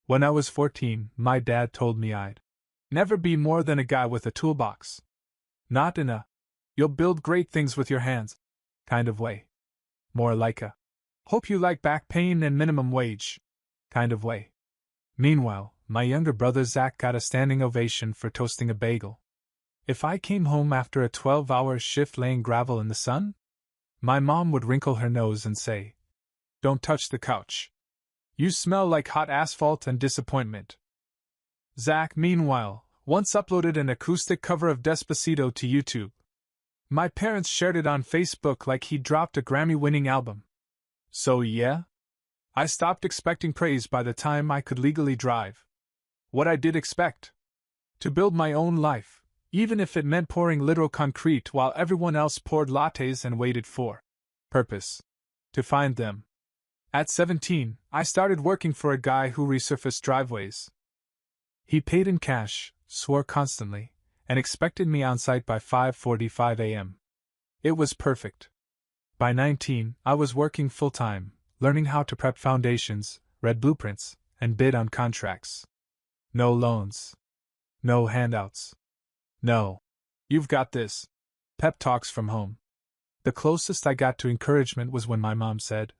When I was 14, my dad told me I'd never be more than a guy with a toolbox. Not in a you'll build great things with your hands kind of way. More like a hope you like back pain and minimum wage kind of way. Meanwhile, my younger brother Zach got a standing ovation for toasting a bagel. If I came home after a 12-hour shift laying gravel in the sun, my mom would wrinkle her nose and say, "Don't touch the couch. You smell like hot asphalt and disappointment." Zach, meanwhile, once uploaded an acoustic cover of Despacito to YouTube. My parents shared it on Facebook like he'd dropped a Grammy-winning album. So yeah, I stopped expecting praise by the time I could legally drive. What I did expect? To build my own life, even if it meant pouring literal concrete while everyone else poured lattes and waited for purpose to find them. At 17, I started working for a guy who resurfaced driveways. He paid in cash, swore constantly, and expected me on site by 5:45 a.m. It was perfect. By 19, I was working full-time, learning how to prep foundations, read blueprints, and bid on contracts. No loans. No handouts. No. "You've got this." Pep talks from home. The closest I got to encouragement was when my mom said,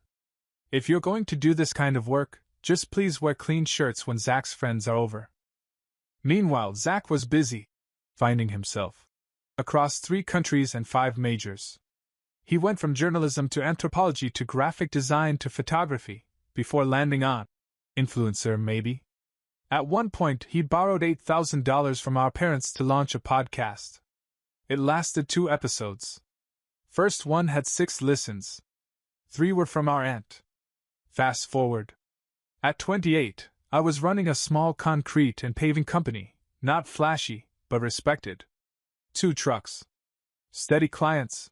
"If you're going to do this kind of work, just please wear clean shirts when Zach's friends are over." Meanwhile, Zach was busy finding himself across 3 countries and 5 majors. He went from journalism to anthropology to graphic design to photography, before landing on influencer, maybe. At one point, he borrowed $8,000 from our parents to launch a podcast. It lasted 2 episodes. First one had 6 listens. 3 were from our aunt. Fast forward. At 28, I was running a small concrete and paving company, not flashy, but respected. 2 trucks. Steady clients.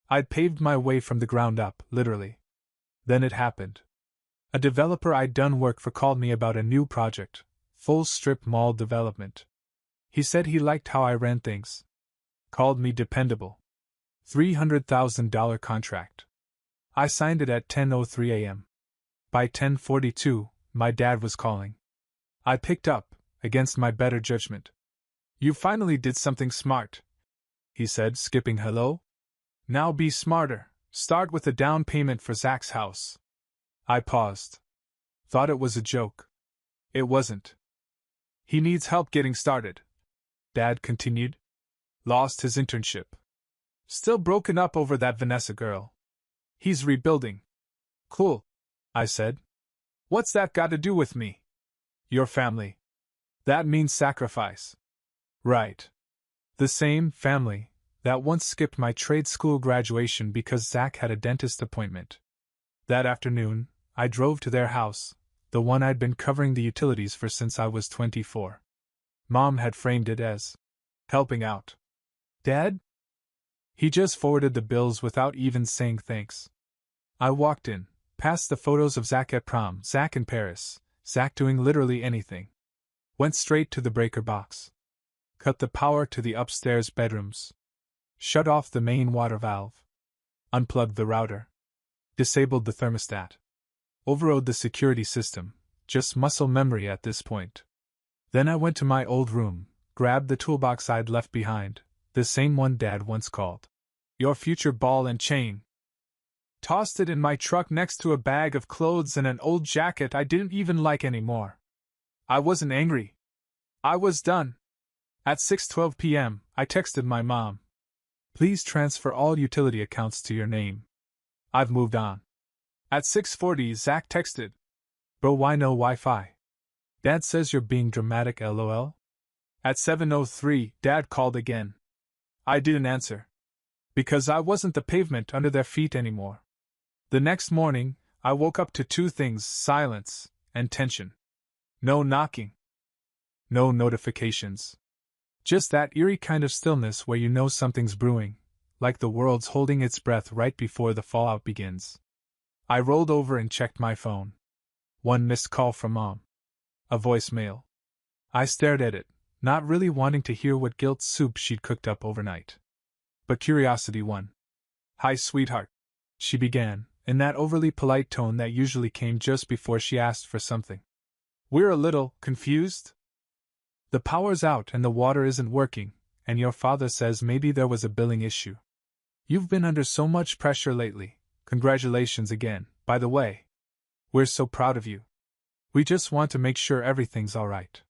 I'd paved my way from the ground up, literally. Then it happened. A developer I'd done work for called me about a new project, full strip mall development. He said he liked how I ran things. Called me dependable. $300,000 contract. I signed it at 10:03 a.m. By 10:42, my dad was calling. I picked up, against my better judgment. "You finally did something smart," he said, skipping hello. "Now be smarter, start with a down payment for Zach's house." I paused. Thought it was a joke. It wasn't. "He needs help getting started," Dad continued. "Lost his internship. Still broken up over that Vanessa girl. He's rebuilding." "Cool," I said. "What's that got to do with me?" "Your family. That means sacrifice." "Right. The same family that once skipped my trade school graduation because Zach had a dentist appointment." That afternoon, I drove to their house, the one I'd been covering the utilities for since I was 24. Mom had framed it as helping out. Dad? He just forwarded the bills without even saying thanks. I walked in, past the photos of Zach at prom, Zach in Paris, Zach doing literally anything. Went straight to the breaker box. Cut the power to the upstairs bedrooms. Shut off the main water valve. Unplugged the router. Disabled the thermostat. Overrode the security system, just muscle memory at this point. Then I went to my old room, grabbed the toolbox I'd left behind, the same one Dad once called your future ball and chain. Tossed it in my truck next to a bag of clothes and an old jacket I didn't even like anymore. I wasn't angry. I was done. At 6:12 p.m., I texted my mom. "Please transfer all utility accounts to your name. I've moved on." At 6:40, Zach texted, "Bro, why no Wi-Fi? Dad says you're being dramatic, lol." At 7:03, Dad called again. I didn't answer. Because I wasn't the pavement under their feet anymore. The next morning, I woke up to 2 things: silence and tension. No knocking. No notifications. Just that eerie kind of stillness where you know something's brewing, like the world's holding its breath right before the fallout begins. I rolled over and checked my phone. 1 missed call from Mom. A voicemail. I stared at it, not really wanting to hear what guilt soup she'd cooked up overnight. But curiosity won. "Hi, sweetheart," she began, in that overly polite tone that usually came just before she asked for something. We're a little confused. The power's out and the water isn't working, and your father says maybe there was a billing issue. You've been under so much pressure lately. Congratulations again, by the way. We're so proud of you. We just want to make sure everything's all right.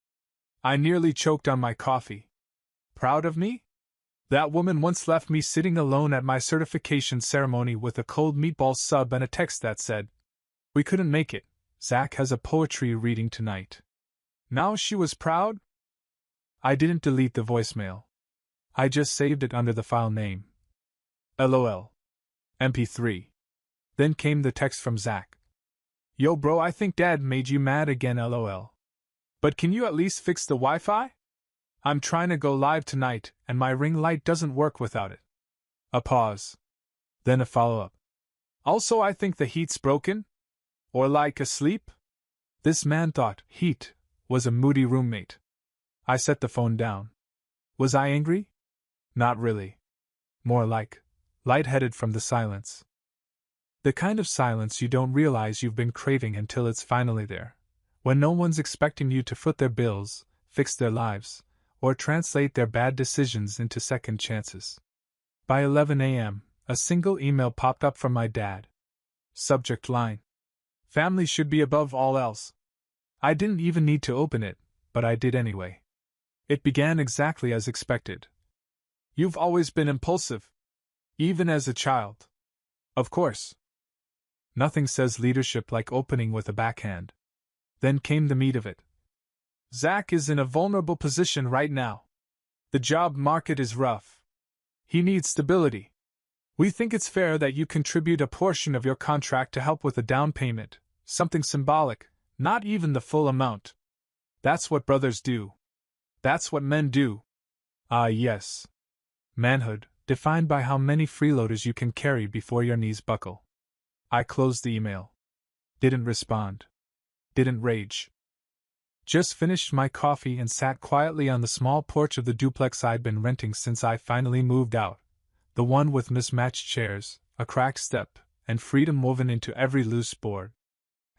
I nearly choked on my coffee. Proud of me? That woman once left me sitting alone at my certification ceremony with a cold meatball sub and a text that said, "We couldn't make it. Zach has a poetry reading tonight." Now she was proud? I didn't delete the voicemail. I just saved it under the file name. LOL. MP3. Then came the text from Zach. Yo bro, I think Dad made you mad again, LOL. But can you at least fix the Wi-Fi? I'm trying to go live tonight, and my ring light doesn't work without it. A pause. Then a follow-up. Also, I think the heat's broken? Or like asleep? This man thought heat was a moody roommate. I set the phone down. Was I angry? Not really. More like lightheaded from the silence. The kind of silence you don't realize you've been craving until it's finally there, when no one's expecting you to foot their bills, fix their lives, or translate their bad decisions into second chances. By 11 a.m., a single email popped up from my dad. Subject line: Family should be above all else. I didn't even need to open it, but I did anyway. It began exactly as expected. You've always been impulsive. Even as a child. Of course. Nothing says leadership like opening with a backhand. Then came the meat of it. Zach is in a vulnerable position right now. The job market is rough. He needs stability. We think it's fair that you contribute a portion of your contract to help with a down payment, something symbolic, not even the full amount. That's what brothers do. That's what men do. Ah, yes. Manhood, defined by how many freeloaders you can carry before your knees buckle. I closed the email. Didn't respond. Didn't rage. Just finished my coffee and sat quietly on the small porch of the duplex I'd been renting since I finally moved out, the one with mismatched chairs, a cracked step, and freedom woven into every loose board.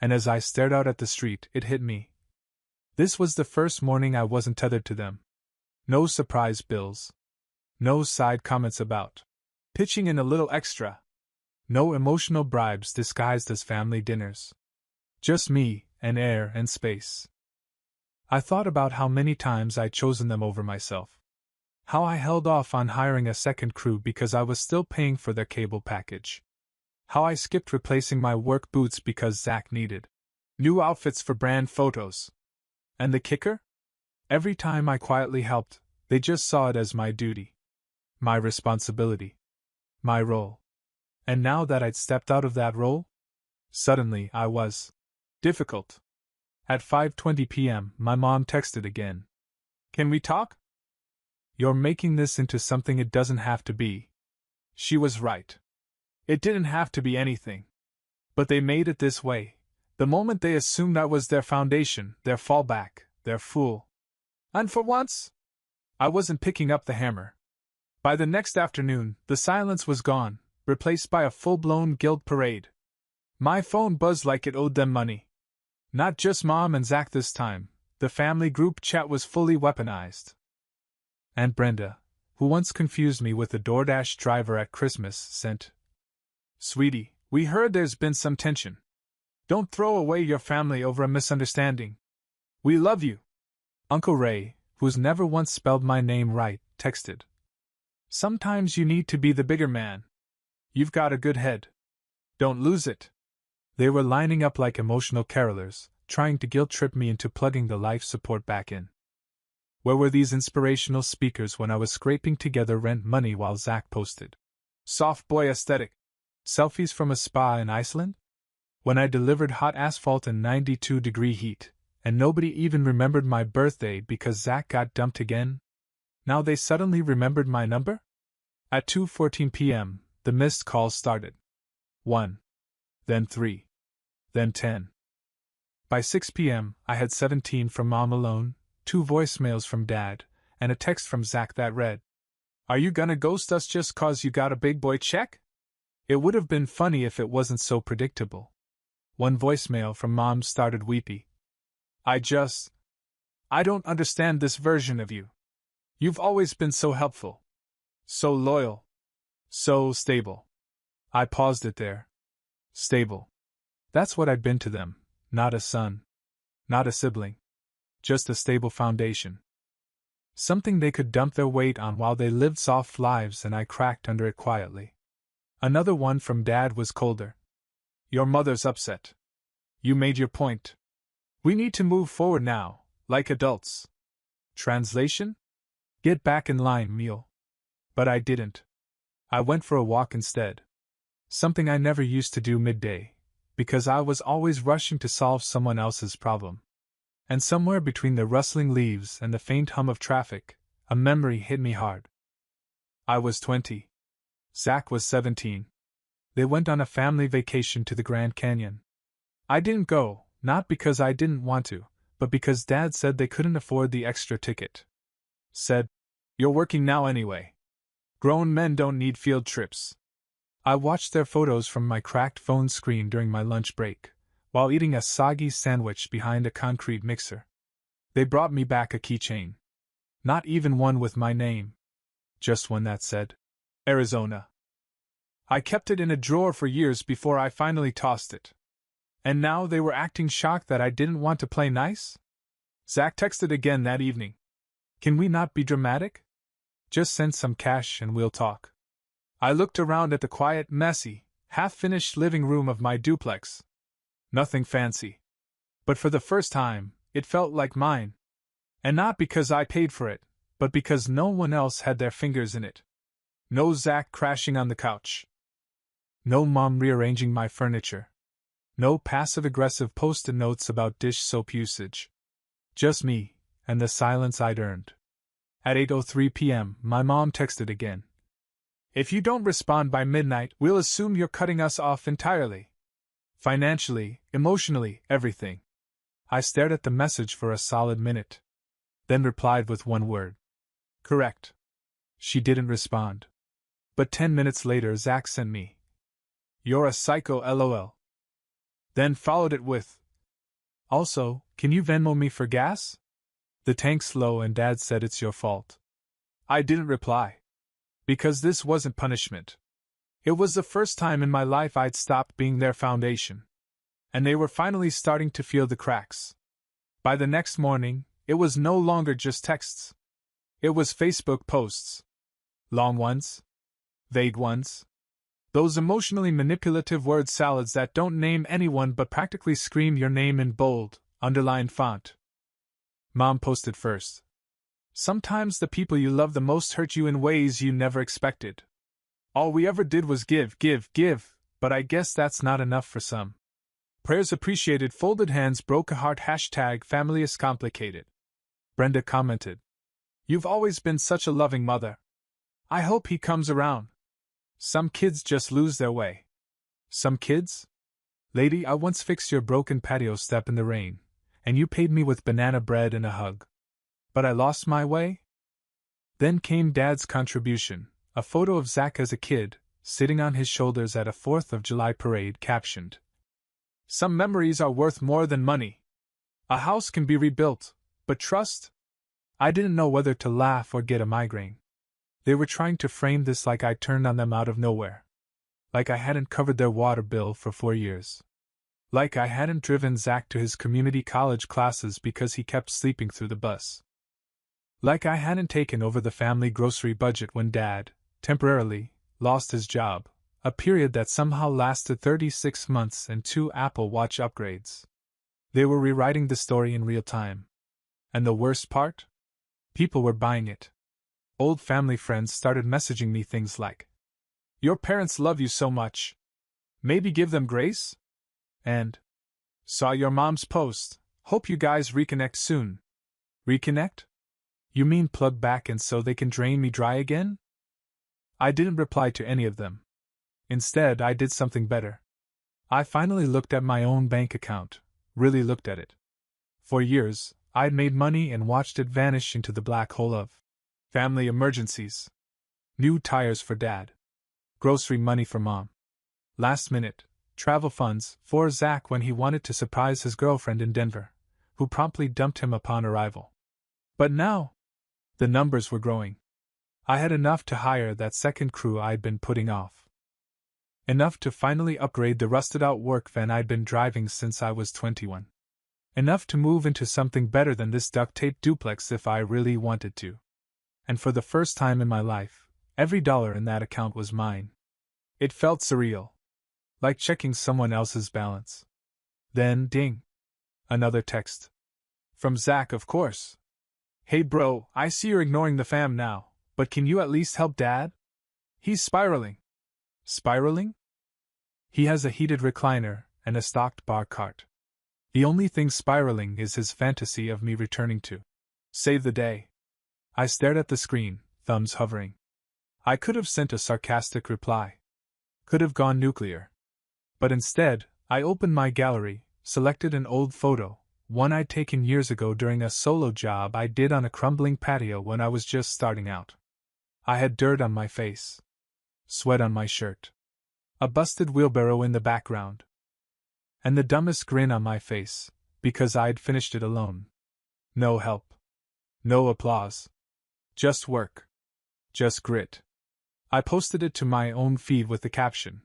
And as I stared out at the street, it hit me. This was the first morning I wasn't tethered to them. No surprise bills. No side comments about pitching in a little extra. No emotional bribes disguised as family dinners. Just me, and air and space. I thought about how many times I'd chosen them over myself. How I held off on hiring a second crew because I was still paying for their cable package. How I skipped replacing my work boots because Zach needed new outfits for brand photos. And the kicker? Every time I quietly helped, they just saw it as my duty. My responsibility. My role. And now that I'd stepped out of that role, suddenly I was difficult. At 5:20 p.m., my mom texted again. Can we talk? You're making this into something it doesn't have to be. She was right. It didn't have to be anything. But they made it this way, the moment they assumed that was their foundation, their fallback, their fool. And for once, I wasn't picking up the hammer. By the next afternoon, the silence was gone, replaced by a full-blown guilt parade. My phone buzzed like it owed them money. Not just Mom and Zach this time, the family group chat was fully weaponized. Aunt Brenda, who once confused me with a DoorDash driver at Christmas, sent, "Sweetie, we heard there's been some tension. Don't throw away your family over a misunderstanding. We love you." Uncle Ray, who's never once spelled my name right, texted, "Sometimes you need to be the bigger man. You've got a good head. Don't lose it." They were lining up like emotional carolers, trying to guilt-trip me into plugging the life support back in. Where were these inspirational speakers when I was scraping together rent money while Zach posted soft boy aesthetic selfies from a spa in Iceland? When I delivered hot asphalt in 92-degree heat, and nobody even remembered my birthday because Zach got dumped again? Now they suddenly remembered my number? At 2:14 p.m., the missed calls started. 1. Then 3. Then 10. By 6 p.m., I had 17 from Mom alone, 2 voicemails from Dad, and a text from Zach that read, "Are you gonna ghost us just 'cause you got a big boy check?" It would have been funny if it wasn't so predictable. One voicemail from Mom started weepy. I don't understand this version of you. You've always been so helpful. So loyal. So stable. I paused it there. Stable. That's what I'd been to them. Not a son. Not a sibling. Just a stable foundation. Something they could dump their weight on while they lived soft lives, and I cracked under it quietly. Another one from Dad was colder. Your mother's upset. You made your point. We need to move forward now, like adults. Translation? Get back in line, Mule. But I didn't. I went for a walk instead. Something I never used to do midday, because I was always rushing to solve someone else's problem. And somewhere between the rustling leaves and the faint hum of traffic, a memory hit me hard. I was 20. Zach was 17. They went on a family vacation to the Grand Canyon. I didn't go, not because I didn't want to, but because Dad said they couldn't afford the extra ticket. Said, "You're working now anyway. Grown men don't need field trips." I watched their photos from my cracked phone screen during my lunch break, while eating a soggy sandwich behind a concrete mixer. They brought me back a keychain. Not even one with my name. Just one that said, Arizona. I kept it in a drawer for years before I finally tossed it. And now they were acting shocked that I didn't want to play nice? Zach texted again that evening. Can we not be dramatic? Just send some cash and we'll talk. I looked around at the quiet, messy, half-finished living room of my duplex. Nothing fancy. But for the first time, it felt like mine. And not because I paid for it, but because no one else had their fingers in it. No Zach crashing on the couch. No Mom rearranging my furniture. No passive-aggressive post-it notes about dish soap usage. Just me, and the silence I'd earned. At 8:03 p.m., my mom texted again. If you don't respond by midnight, we'll assume you're cutting us off entirely. Financially, emotionally, everything. I stared at the message for a solid minute. Then replied with one word. Correct. She didn't respond. But 10 minutes later Zach sent me. You're a psycho, lol. Then followed it with, also, can you Venmo me for gas? The tank's low and Dad said it's your fault. I didn't reply. Because this wasn't punishment. It was the first time in my life I'd stopped being their foundation. And they were finally starting to feel the cracks. By the next morning, it was no longer just texts. It was Facebook posts. Long ones. Vague ones. Those emotionally manipulative word salads that don't name anyone but practically scream your name in bold, underlined font. Mom posted first. Sometimes the people you love the most hurt you in ways you never expected. All we ever did was give, but I guess that's not enough for some. Prayers appreciated, folded hands, broke a heart, #family is complicated. Brenda commented. You've always been such a loving mother. I hope he comes around. Some kids just lose their way. Some kids? Lady, I once fixed your broken patio step in the rain, and you paid me with banana bread and a hug. But I lost my way? Then came Dad's contribution, a photo of Zach as a kid, sitting on his shoulders at a 4th of July parade, captioned. Some memories are worth more than money. A house can be rebuilt, but trust? I didn't know whether to laugh or get a migraine. They were trying to frame this like I turned on them out of nowhere. Like I hadn't covered their water bill for 4 years. Like I hadn't driven Zach to his community college classes because he kept sleeping through the bus. Like I hadn't taken over the family grocery budget when Dad, temporarily, lost his job, a period that somehow lasted 36 months and 2 Apple Watch upgrades. They were rewriting the story in real time. And the worst part? People were buying it. Old family friends started messaging me things like, your parents love you so much. Maybe give them grace? And, saw your mom's post, hope you guys reconnect soon. Reconnect? You mean plug back in so they can drain me dry again? I didn't reply to any of them. Instead, I did something better. I finally looked at my own bank account, really looked at it. For years, I'd made money and watched it vanish into the black hole of family emergencies. New tires for Dad. Grocery money for Mom. Last minute, travel funds for Zach when he wanted to surprise his girlfriend in Denver. who promptly dumped him upon arrival. But now, the numbers were growing. I had enough to hire that second crew I'd been putting off. Enough to finally upgrade the rusted-out work van I'd been driving since I was 21. Enough to move into something better than this duct-tape duplex if I really wanted to. And for the first time in my life, every dollar in that account was mine. It felt surreal. Like checking someone else's balance. Then, ding. Another text. From Zach, of course. Hey bro, I see you're ignoring the fam now, but can you at least help Dad? He's spiraling. Spiraling? He has a heated recliner and a stocked bar cart. The only thing spiraling is his fantasy of me returning to save the day. I stared at the screen, thumbs hovering. I could have sent a sarcastic reply. Could have gone nuclear. But instead, I opened my gallery, selected an old photo, one I'd taken years ago during a solo job I did on a crumbling patio when I was just starting out. I had dirt on my face. Sweat on my shirt. A busted wheelbarrow in the background. And the dumbest grin on my face, because I'd finished it alone. No help. No applause. Just work. Just grit. I posted it to my own feed with the caption.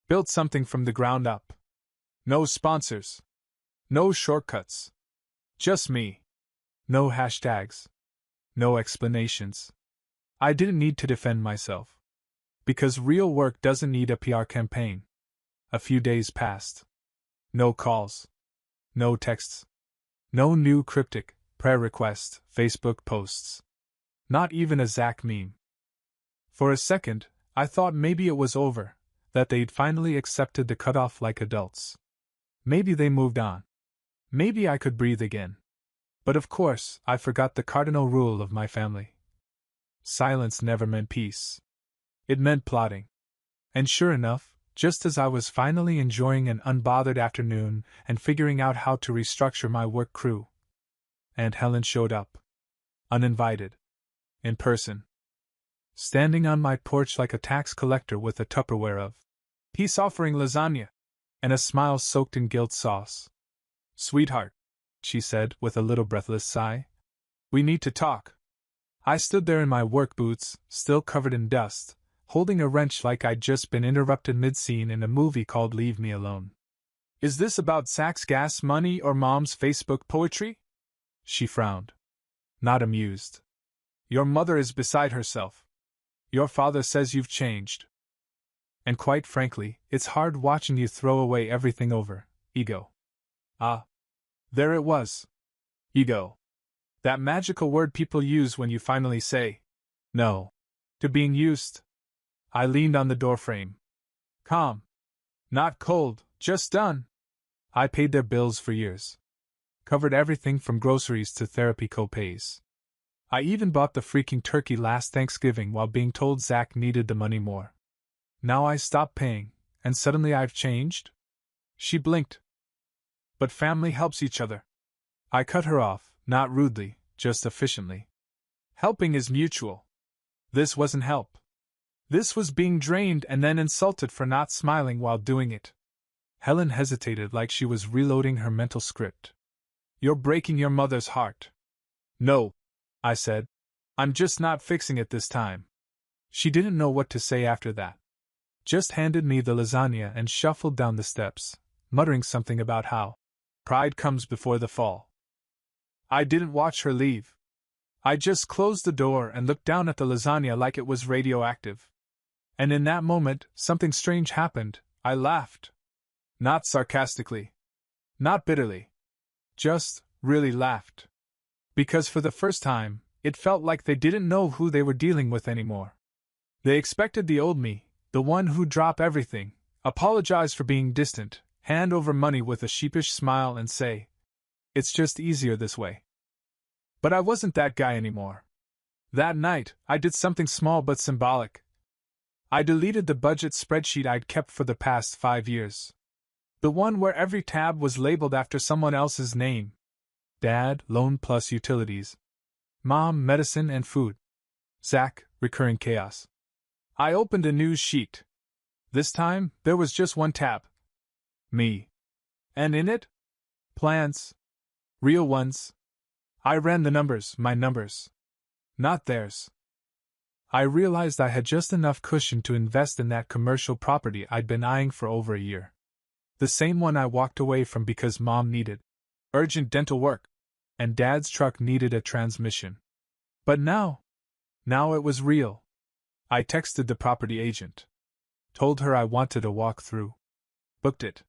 Built something from the ground up. No sponsors. No shortcuts. Just me. No hashtags. No explanations. I didn't need to defend myself. Because real work doesn't need a PR campaign. A few days passed. No calls. No texts. No new cryptic, prayer request, Facebook posts. Not even a Zach meme. For a second, I thought maybe it was over, that they'd finally accepted the cutoff like adults. Maybe they moved on. Maybe I could breathe again. But of course, I forgot the cardinal rule of my family. Silence never meant peace. It meant plotting. And sure enough, just as I was finally enjoying an unbothered afternoon and figuring out how to restructure my work crew, Aunt Helen showed up. Uninvited. In person. Standing on my porch like a tax collector with a Tupperware of peace-offering lasagna, and a smile soaked in guilt sauce. Sweetheart, she said with a little breathless sigh. We need to talk. I stood there in my work boots, still covered in dust, holding a wrench like I'd just been interrupted mid-scene in a movie called Leave Me Alone. Is this about Zach's gas money or Mom's Facebook poetry? She frowned. Not amused. Your mother is beside herself. Your father says you've changed. And quite frankly, it's hard watching you throw away everything over ego. Ah. There it was. Ego. That magical word people use when you finally say no to being used. I leaned on the doorframe. Calm. Not cold, just done. I paid their bills for years. Covered everything from groceries to therapy co-pays. I even bought the freaking turkey last Thanksgiving while being told Zach needed the money more. Now I stopped paying, and suddenly I've changed? She blinked. But family helps each other. I cut her off, not rudely, just efficiently. Helping is mutual. This wasn't help. This was being drained and then insulted for not smiling while doing it. Helen hesitated like she was reloading her mental script. You're breaking your mother's heart. No, I said. I'm just not fixing it this time. She didn't know what to say after that. Just handed me the lasagna and shuffled down the steps, muttering something about how pride comes before the fall. I didn't watch her leave. I just closed the door and looked down at the lasagna like it was radioactive. And in that moment, something strange happened. I laughed. Not sarcastically. Not bitterly. Just, really laughed. Because for the first time, it felt like they didn't know who they were dealing with anymore. They expected the old me, the one who'd drop everything, apologize for being distant, hand over money with a sheepish smile and say, it's just easier this way. But I wasn't that guy anymore. That night, I did something small but symbolic. I deleted the budget spreadsheet I'd kept for the past 5 years. The one where every tab was labeled after someone else's name. Dad, loan plus utilities. Mom, medicine and food. Zach, recurring chaos. I opened a new sheet. This time, there was just one tab. Me. And in it? Plans. Real ones. I ran the numbers, my numbers. Not theirs. I realized I had just enough cushion to invest in that commercial property I'd been eyeing for over a year. The same one I walked away from because Mom needed urgent dental work, and Dad's truck needed a transmission. But now it was real. I texted the property agent. Told her I wanted a walk-through. Booked it.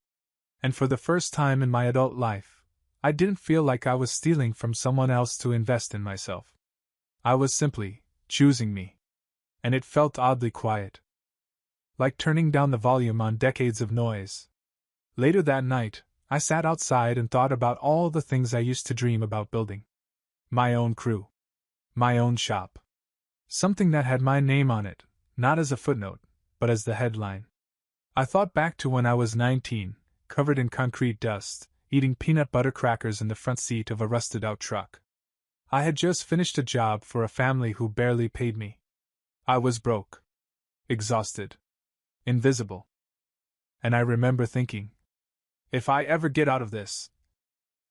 And for the first time in my adult life, I didn't feel like I was stealing from someone else to invest in myself. I was simply choosing me. And it felt oddly quiet. Like turning down the volume on decades of noise. Later that night, I sat outside and thought about all the things I used to dream about building. My own crew. My own shop. Something that had my name on it, not as a footnote, but as the headline. I thought back to when I was 19, covered in concrete dust, eating peanut butter crackers in the front seat of a rusted-out truck. I had just finished a job for a family who barely paid me. I was broke. Exhausted. Invisible. And I remember thinking, if I ever get out of this,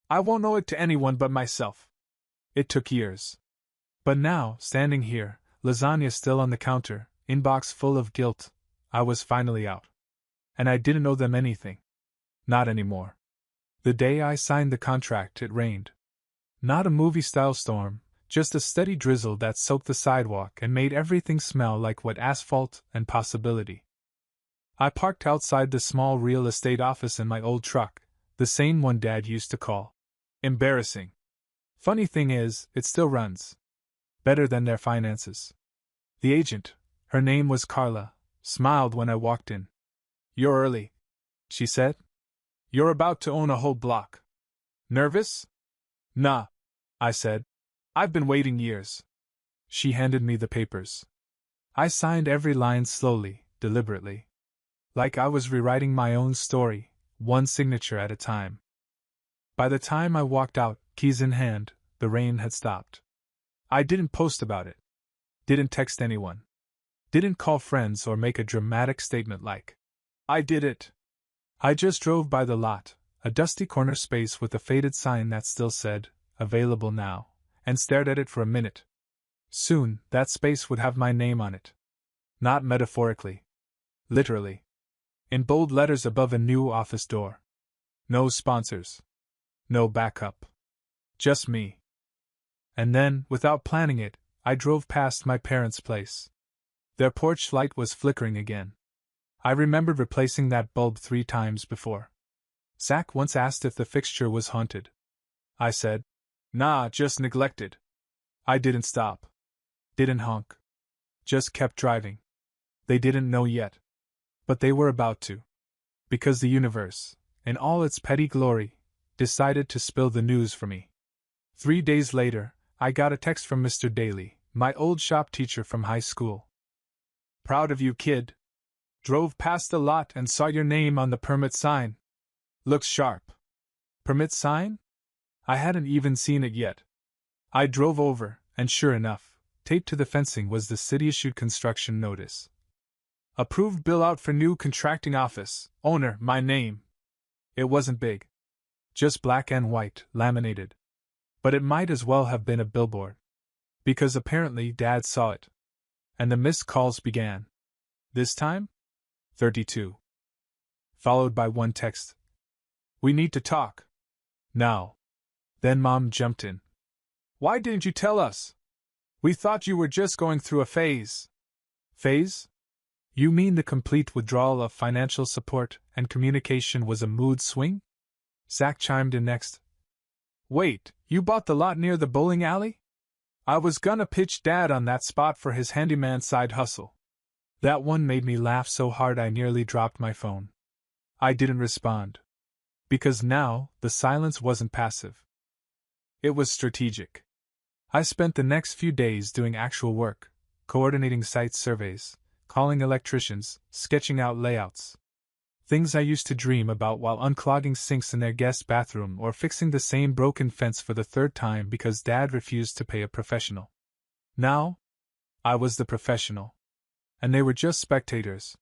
I won't owe it to anyone but myself. It took years. But now, standing here, lasagna still on the counter, inbox full of guilt, I was finally out. And I didn't owe them anything. Not anymore. The day I signed the contract, it rained. Not a movie-style storm, just a steady drizzle that soaked the sidewalk and made everything smell like wet asphalt and possibility. I parked outside the small real estate office in my old truck, the same one Dad used to call embarrassing. Funny thing is, it still runs. Better than their finances. The agent, her name was Carla, smiled when I walked in. "You're early," she said. "You're about to own a whole block. Nervous?" "Nah," I said. "I've been waiting years." She handed me the papers. I signed every line slowly, deliberately. Like I was rewriting my own story, one signature at a time. By the time I walked out, keys in hand, the rain had stopped. I didn't post about it. Didn't text anyone. Didn't call friends or make a dramatic statement like, "I did it." I just drove by the lot, a dusty corner space with a faded sign that still said, "Available now," and stared at it for a minute. Soon, that space would have my name on it. Not metaphorically. Literally. In bold letters above a new office door. No sponsors. No backup. Just me. And then, without planning it, I drove past my parents' place. Their porch light was flickering again. I remembered replacing that bulb 3 times before. Zach once asked if the fixture was haunted. I said, "Nah, just neglected." I didn't stop. Didn't honk. Just kept driving. They didn't know yet. But they were about to. Because the universe, in all its petty glory, decided to spill the news for me. 3 days later, I got a text from Mr. Daly, my old shop teacher from high school. "Proud of you, kid. Drove past the lot and saw your name on the permit sign. Looks sharp." Permit sign? I hadn't even seen it yet. I drove over, and sure enough, taped to the fencing was the city-issued construction notice. "Approved bill out for new contracting office, owner, my name." It wasn't big. Just black and white, laminated. But it might as well have been a billboard. Because apparently Dad saw it. And the missed calls began. This time? 32. Followed by one text. "We need to talk. Now." Then Mom jumped in. "Why didn't you tell us? We thought you were just going through a phase." Phase? You mean the complete withdrawal of financial support and communication was a mood swing? Zach chimed in next. "Wait, you bought the lot near the bowling alley? I was gonna pitch Dad on that spot for his handyman side hustle." That one made me laugh so hard I nearly dropped my phone. I didn't respond. Because now, the silence wasn't passive. It was strategic. I spent the next few days doing actual work, coordinating site surveys, calling electricians, sketching out layouts. Things I used to dream about while unclogging sinks in their guest bathroom or fixing the same broken fence for the 3rd time because Dad refused to pay a professional. Now, I was the professional. And they were just spectators.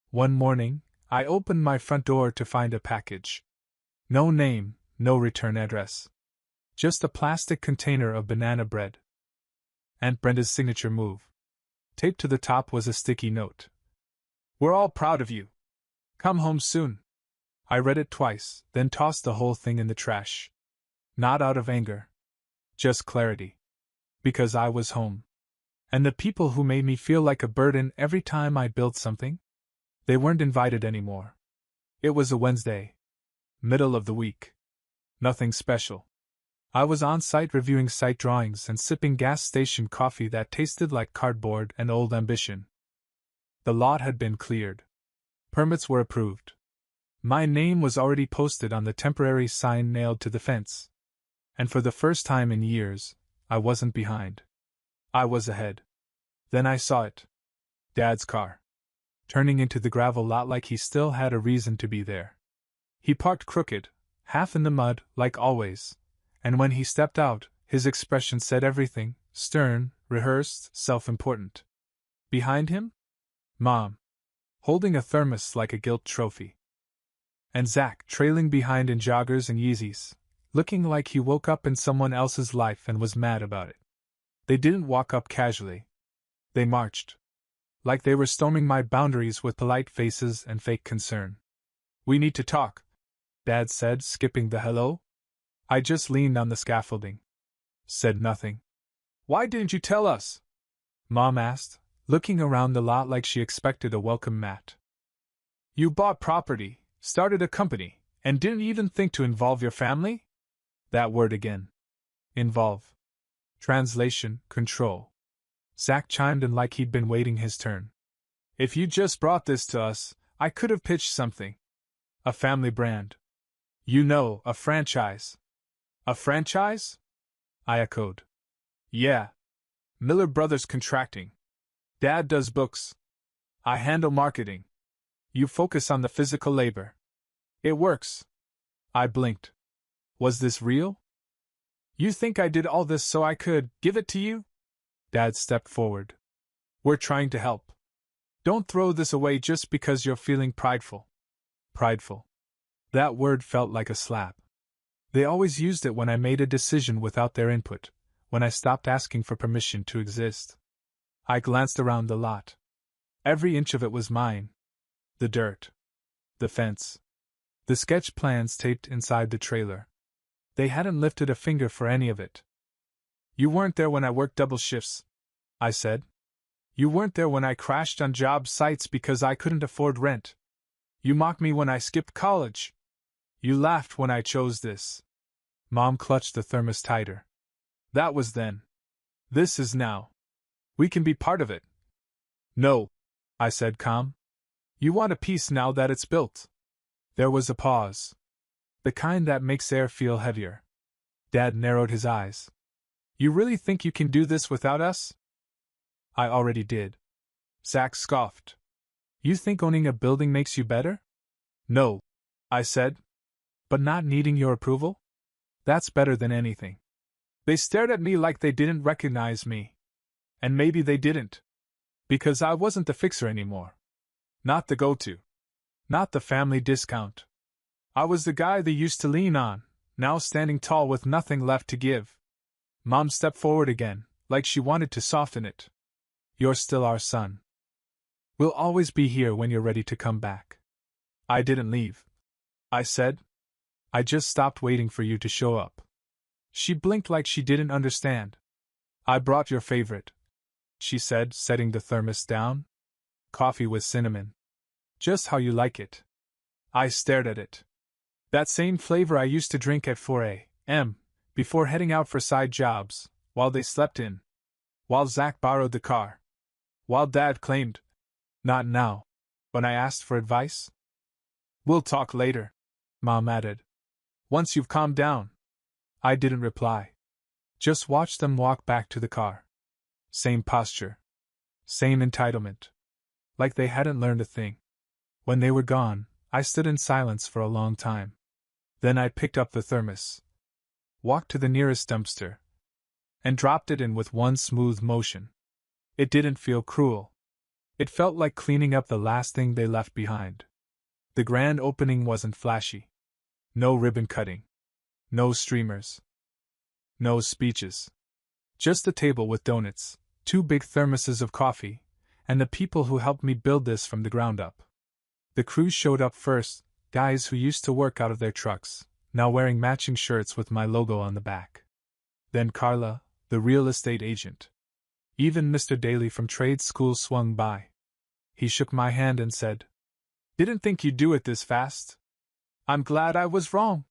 One morning, I opened my front door to find a package. No name, no return address. Just a plastic container of banana bread. Aunt Brenda's signature move. Taped to the top was a sticky note. "We're all proud of you. Come home soon." I read it twice, then tossed the whole thing in the trash. Not out of anger. Just clarity. Because I was home. And the people who made me feel like a burden every time I built something? They weren't invited anymore. It was a Wednesday. Middle of the week. Nothing special. I was on site reviewing site drawings and sipping gas station coffee that tasted like cardboard and old ambition. The lot had been cleared. Permits were approved. My name was already posted on the temporary sign nailed to the fence. And for the first time in years, I wasn't behind. I was ahead. Then I saw it. Dad's car. Turning into the gravel lot like he still had a reason to be there. He parked crooked, half in the mud, like always. And when he stepped out, his expression said everything: stern, rehearsed, self-important. Behind him? Mom. Holding a thermos like a gilt trophy. And Zach trailing behind in joggers and Yeezys, looking like he woke up in someone else's life and was mad about it. They didn't walk up casually. They marched. Like they were storming my boundaries with polite faces and fake concern. "We need to talk," Dad said, skipping the hello. I just leaned on the scaffolding. Said nothing. "Why didn't you tell us?" Mom asked, looking around the lot like she expected a welcome mat. "You bought property, started a company, and didn't even think to involve your family?" That word again. Involve. Translation: control. Zach chimed in like he'd been waiting his turn. "If you just brought this to us, I could have pitched something. A family brand. You know, a franchise." "A franchise?" I echoed. "Yeah. Miller Brothers Contracting. Dad does books. I handle marketing. You focus on the physical labor. It works." I blinked. Was this real? "You think I did all this so I could give it to you?" Dad stepped forward. "We're trying to help. Don't throw this away just because you're feeling prideful." Prideful. That word felt like a slap. They always used it when I made a decision without their input, when I stopped asking for permission to exist. I glanced around the lot. Every inch of it was mine. The dirt. The fence. The sketch plans taped inside the trailer. They hadn't lifted a finger for any of it. "You weren't there when I worked double shifts," I said. "You weren't there when I crashed on job sites because I couldn't afford rent. You mocked me when I skipped college. You laughed when I chose this." Mom clutched the thermos tighter. "That was then. This is now. We can be part of it." "No," I said, calm. "You want a piece now that it's built." There was a pause. The kind that makes air feel heavier. Dad narrowed his eyes. "You really think you can do this without us?" "I already did." Zach scoffed. "You think owning a building makes you better?" "No," I said. "But not needing your approval? That's better than anything." They stared at me like they didn't recognize me. And maybe they didn't. Because I wasn't the fixer anymore. Not the go-to. Not the family discount. I was the guy they used to lean on, now standing tall with nothing left to give. Mom stepped forward again, like she wanted to soften it. "You're still our son. We'll always be here when you're ready to come back." "I didn't leave," I said. "I just stopped waiting for you to show up." She blinked like she didn't understand. "I brought your favorite," she said, setting the thermos down. "Coffee with cinnamon. Just how you like it." I stared at it. That same flavor I used to drink at 4 a.m., before heading out for side jobs, while they slept in. While Zach borrowed the car. While Dad claimed, "Not now," when I asked for advice. "We'll talk later," Mom added. "Once you've calmed down." I didn't reply. Just watched them walk back to the car. Same posture. Same entitlement. Like they hadn't learned a thing. When they were gone, I stood in silence for a long time. Then I picked up the thermos. Walked to the nearest dumpster. And dropped it in with one smooth motion. It didn't feel cruel. It felt like cleaning up the last thing they left behind. The grand opening wasn't flashy. No ribbon cutting. No streamers. No speeches. Just a table with donuts, 2 big thermoses of coffee, and the people who helped me build this from the ground up. The crew showed up first, guys who used to work out of their trucks, now wearing matching shirts with my logo on the back. Then Carla, the real estate agent. Even Mr. Daly from trade school swung by. He shook my hand and said, "Didn't think you'd do it this fast. I'm glad I was wrong."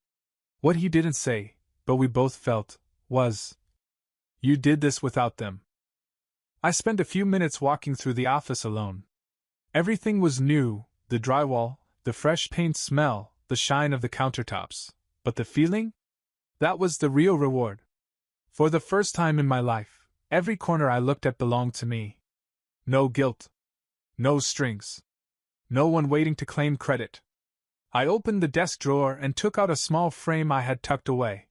What he didn't say, but we both felt, was, "You did this without them." I spent a few minutes walking through the office alone. Everything was new, the drywall, the fresh paint smell, the shine of the countertops. But the feeling? That was the real reward. For the first time in my life, every corner I looked at belonged to me. No guilt. No strings. No one waiting to claim credit. I opened the desk drawer and took out a small frame I had tucked away.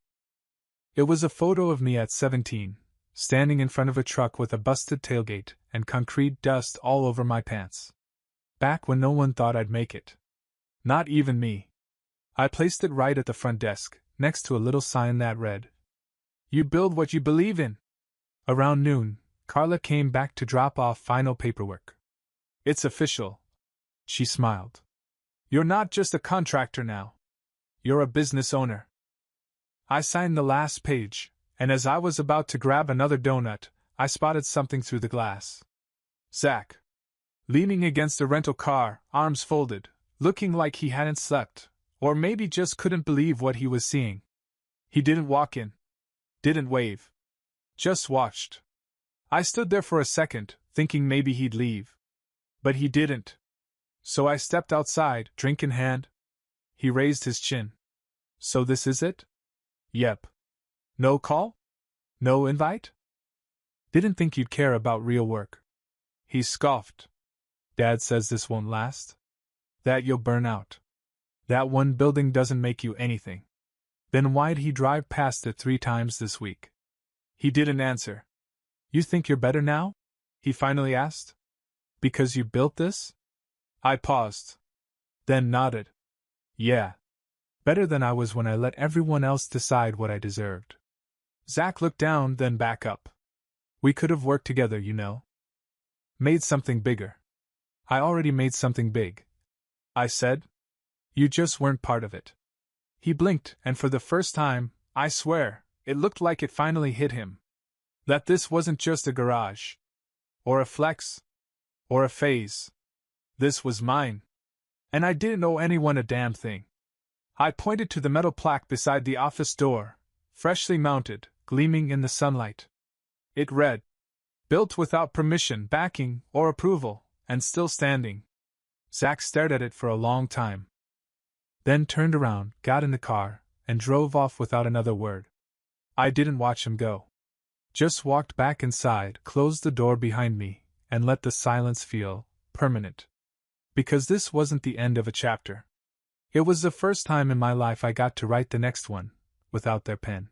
It was a photo of me at 17, standing in front of a truck with a busted tailgate and concrete dust all over my pants. Back when no one thought I'd make it. Not even me. I placed it right at the front desk, next to a little sign that read, "You build what you believe in." Around noon, Carla came back to drop off final paperwork. "It's official." She smiled. "You're not just a contractor now. You're a business owner." I signed the last page, and as I was about to grab another donut, I spotted something through the glass. Zach. Leaning against a rental car, arms folded, looking like he hadn't slept, or maybe just couldn't believe what he was seeing. He didn't walk in. Didn't wave. Just watched. I stood there for a second, thinking maybe he'd leave. But he didn't. So I stepped outside, drink in hand. He raised his chin. "So this is it?" "Yep." "No call? No invite?" "Didn't think you'd care about real work." He scoffed. "Dad says this won't last. That you'll burn out. That one building doesn't make you anything." Then why'd he drive past it 3 times this week? He didn't answer. "You think you're better now?" he finally asked. "Because you built this?" I paused. Then nodded. "Yeah. Better than I was when I let everyone else decide what I deserved." Zach looked down, then back up. "We could have worked together, you know. Made something bigger." "I already made something big," I said. "You just weren't part of it." He blinked, and for the first time, I swear, it looked like it finally hit him. That this wasn't just a garage. Or a flex. Or a phase. This was mine. And I didn't owe anyone a damn thing. I pointed to the metal plaque beside the office door, freshly mounted, gleaming in the sunlight. It read, "Built without permission, backing, or approval, and still standing." Zach stared at it for a long time. Then turned around, got in the car, and drove off without another word. I didn't watch him go. Just walked back inside, closed the door behind me, and let the silence feel permanent. Because this wasn't the end of a chapter. It was the first time in my life I got to write the next one, without their pen.